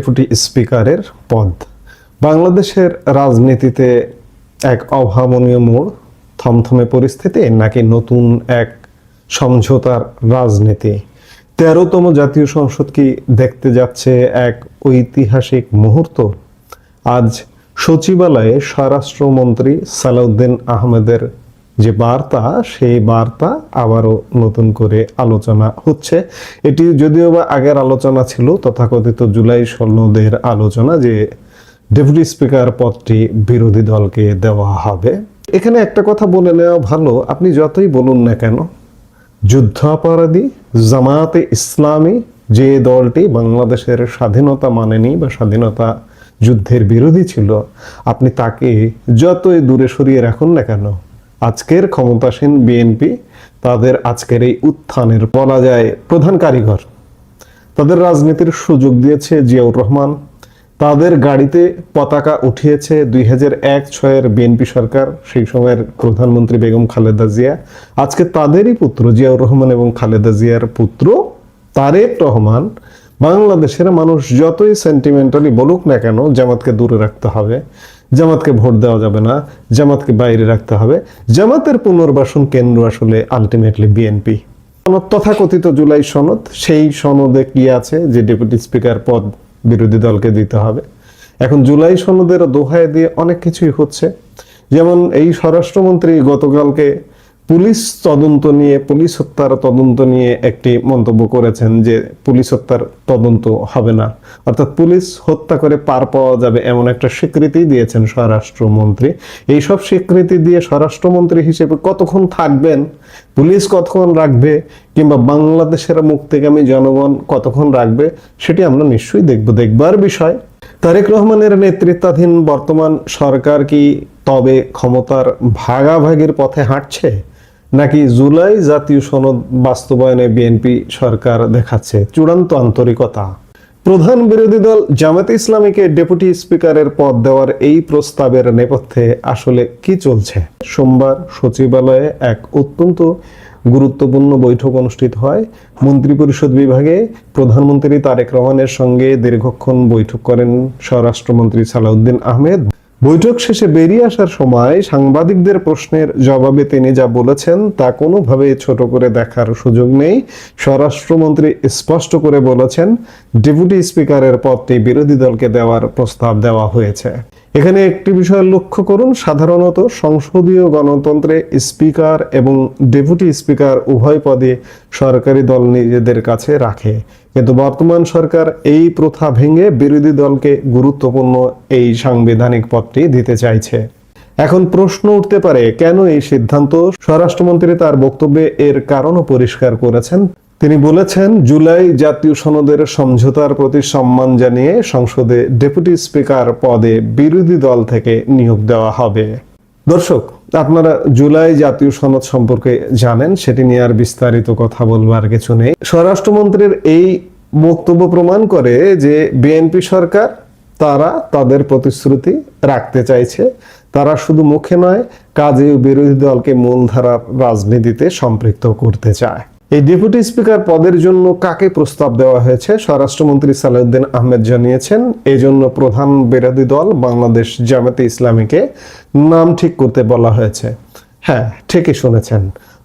Deputy স্পিকারের পদ বাংলাদেশের রাজনীতিতে এক অভাবনীয় মোড়, থমথমে পরিস্থিতি নাকি নতুন এক সমঝোতার রাজনীতি? 13তম জাতীয় সংসদ কি দেখতে যাচ্ছে এক ঐতিহাসিক মুহূর্ত? আজ সচিবালয়ে স্বরাষ্ট্রমন্ত্রী সালাউদ্দিন আহমেদের যে বার্তা, সেই বার্তা আবারও নতুন করে আলোচনা হচ্ছে। এটি যদিও বা আগের আলোচনা ছিল, তথাকথিত জুলাই সনদের আলোচনা, যে ডেপুটি স্পিকার পদটি বিরোধী দলকে দেওয়া হবে। এখানে একটা কথা বলে নেওয়া ভালো, আপনি যতই বলুন না কেন, যুদ্ধাপরাধী জামায়াতে ইসলামী, যে দলটি বাংলাদেশের স্বাধীনতা মানেনি বা স্বাধীনতা যুদ্ধের বিরোধী ছিল, আপনি তাকে যতই দূরে সরিয়ে রাখুন না কেন, আজকের ক্ষমতাসীন বিএনপি তাদের আজকের এই উত্থানের বলা যায় প্রধান কারিগর। তাদের রাজনীতির সুযোগ দিয়েছে জিয়াউর রহমান, তাদের গাড়িতে পতাকা উঠিয়েছে 2001-06 বিএনপি সরকার, সেই সময়ের প্রধানমন্ত্রী বেগম খালেদা জিয়া। আজকে তাদেরই পুত্র জিয়াউর রহমান এবং খালেদা জিয়ার পুত্র তারেক রহমান বাংলাদেশের মানুষ যতই সেন্টিমেন্টালি বলুক না কেন জামাতকে দূরে রাখতে হবে, জামাতকে ভোট দেওয়া যাবে না, জামাতকে বাইরে রাখতে হবে, জামাতের পুনর্বাসন কেন্দ্র আসলে আলটিমেটলি বিএনপি। তথাকথিত জুলাই সনদ, সেই সনদে কি আছে যে ডেপুটি স্পিকার পদ বিরোধী দলকে দিতে হবে। এখন জুলাই সনদের দোহায় দিয়ে অনেক কিছুই হচ্ছে। যেমন এই স্বরাষ্ট্রমন্ত্রী গতকালকে পুলিশ হত্যার তদন্ত নিয়ে একটি মন্তব্য করেছেন যে পুলিশ হত্যার তদন্ত হবে না, অর্থাৎ পুলিশ হত্যা করে পার পাওয়া যাবে এমন একটা স্বীকৃতি দিয়েছেন স্বরাষ্ট্রমন্ত্রী। এইসব স্বীকৃতি দিয়ে স্বরাষ্ট্রমন্ত্রী হিসেবে কতক্ষণ থাকবেন, পুলিশ কতক্ষণ রাখবে, কিংবা বাংলাদেশের মুক্তিগামী জনগণ কতক্ষণ রাখবে, সেটি আমরা নিশ্চয়ই দেখবার বিষয়। তারেক রহমানের নেতৃত্বাধীন বর্তমান সরকার কি তবে ক্ষমতার ভাগাভাগির পথে হাঁটছে, নাকি জুলাই জাতীয় সনদ বাস্তবায়নে বিএনপি সরকার দেখাচ্ছে চূড়ান্ত আন্তরিকতা? প্রধান বিরোধী দল জামায়াতে ইসলামীকে ডেপুটি স্পিকারের পদ দেওয়ার এই প্রস্তাবের নেপথ্যে আসলে কি চলছে? সোমবার সচিবালয়ে এক অত্যন্ত গুরুত্বপূর্ণ বৈঠক অনুষ্ঠিত হয়। মন্ত্রিপরিষদ বিভাগে প্রধানমন্ত্রী তারেক রহমানের সঙ্গে দীর্ঘক্ষণ বৈঠক করেন স্বরাষ্ট্রমন্ত্রী সালাউদ্দিন আহমেদ। বৈঠক শেষে বেরিয়ে আসার সময় সাংবাদিকদের প্রশ্নের জবাবে তিনি যা বলেছেন তা কোনোভাবে ছোট করে দেখার সুযোগ নেই। স্বরাষ্ট্রমন্ত্রী স্পষ্ট করে বলেছেন, ডেপুটি স্পিকারের পদটি বিরোধী দলকে দেওয়ার প্রস্তাব দেওয়া হয়েছে। এখানে একটি বিষয় লক্ষ্য করুন, সাধারণত সংসদীয় গণতন্ত্রে স্পিকার এবং ডেপুটি স্পিকার উভয় পদে সরকারি দল নিজেদের কাছে রাখে, কিন্তু বর্তমান সরকার এই প্রথা ভেঙে বিরোধী দলকে গুরুত্বপূর্ণ এই সাংবিধানিক পদটি দিতে চাইছে। এখন প্রশ্ন উঠতে পারে, কেন এই সিদ্ধান্ত? স্বরাষ্ট্রমন্ত্রী তার বক্তব্যে এর কারণও পরিষ্কার করেছেন। তিনি বলেছেন, জুলাই জাতীয় সনদের সমঝোতার প্রতি সম্মান জানিয়ে সংসদে ডেপুটি স্পিকার পদে বিরোধী দল থেকে নিয়োগ দেওয়া হবে। দর্শক, আপনারা জুলাই জাতীয় সনদ সম্পর্কে জানেন, সেটি নিয়ে আর বিস্তারিত কথা বলবার কিছু নেই। স্বরাষ্ট্রমন্ত্রীর এই বক্তব্য প্রমাণ করে যে বিএনপি সরকার তারা তাদের প্রতিশ্রুতি রাখতে চাইছে। তারা শুধু মুখে নয়, কাজেও বিরোধী দলকে মূলধারার রাজনীতিতে সম্পৃক্ত করতে চায়। এই ডেপুটি স্পিকার পদের জন্য কাকে প্রস্তাব দেওয়া হয়েছে? স্বরাষ্ট্রমন্ত্রী সালাউদ্দিন আহমেদ জানিয়েছেন, এজন্য প্রধান বিরোধী দল বাংলাদেশ জামায়াতে ইসলামীকে নাম ঠিক করতে বলা হয়েছে। হ্যাঁ, ঠিকই শুনেছেন,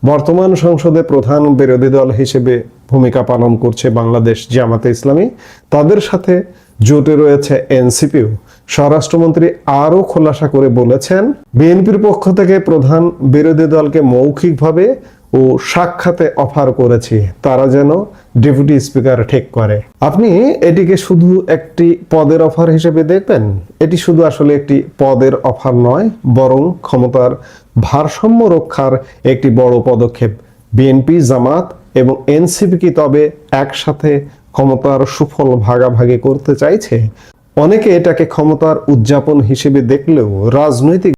বর্তমান সংসদে প্রধান বিরোধী দল হিসেবে ভূমিকা পালন করছে বাংলাদেশ জামায়াতে ইসলামী, তাদের সাথে জোটে রয়েছে এনসিপিও। স্বরাষ্ট্রমন্ত্রী আরো খোলাসা করে বলেছেন, বিএনপির পক্ষ থেকে প্রধান বিরোধী দলকে মৌখিকভাবে ও সাক্ষাতে অফার করেছি, তারা যেন ডেপুটি স্পিকার ঠিক করে। আপনি এটিকে শুধু একটি পদের অফার হিসেবে দেখবেন? এটি শুধু আসলে একটি পদের অফার নয়, বরং ক্ষমতার ভারসাম্য রক্ষার একটি বড় পদক্ষেপ। বিএনপি, জামাত এবং এনসিপি কি তবে একসাথে ক্ষমতার সুফল ভাগাভাগি করতে চাইছে? অনেকে এটাকে ক্ষমতার উদযাপন হিসেবে দেখলেও রাজনৈতিক